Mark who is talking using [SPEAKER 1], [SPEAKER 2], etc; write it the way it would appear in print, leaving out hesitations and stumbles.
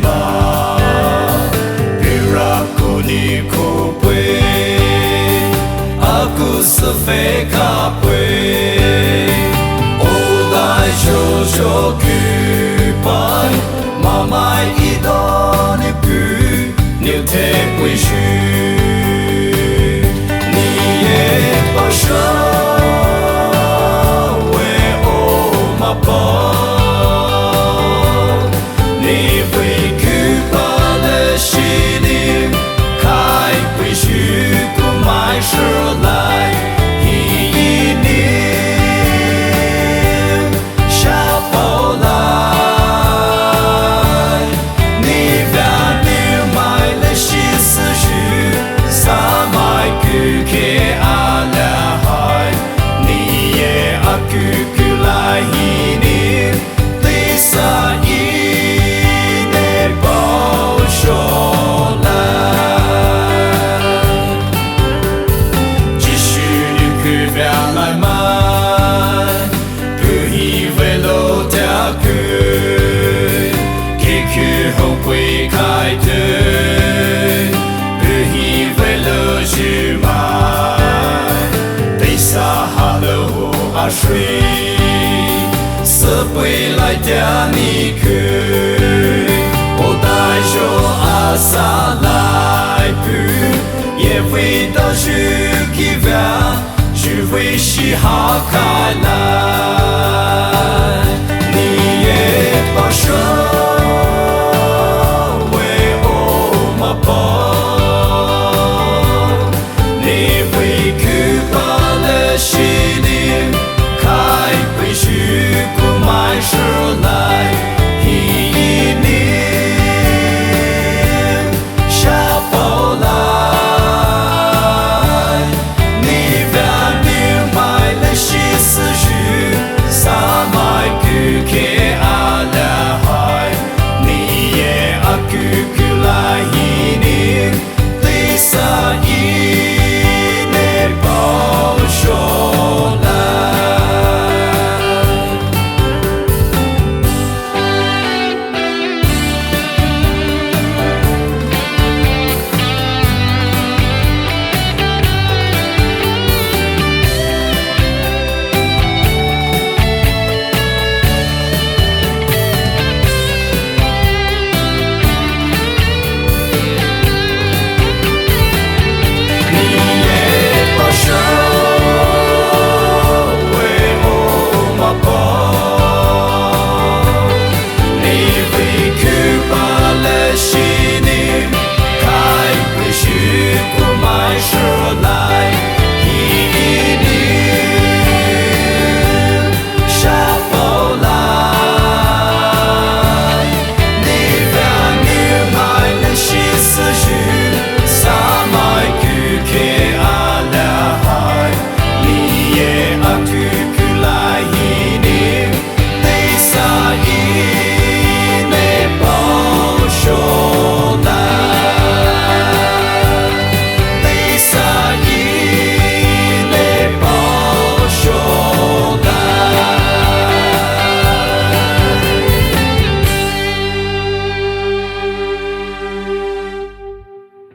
[SPEAKER 1] 嘛，别让苦你苦悲，阿古斯非卡悲，我来就去拜，妈妈一道你去，你太委屈，你也不舍。是来一年，下不来，你把你买了些思绪，撒买给给阿拉海，你也阿给来一年，第三一年报show来。后悔开的，不以为了去买，被撒哈了我阿水，是回来的你去，我带着阿萨来不，也会到去给完，只会是好开来。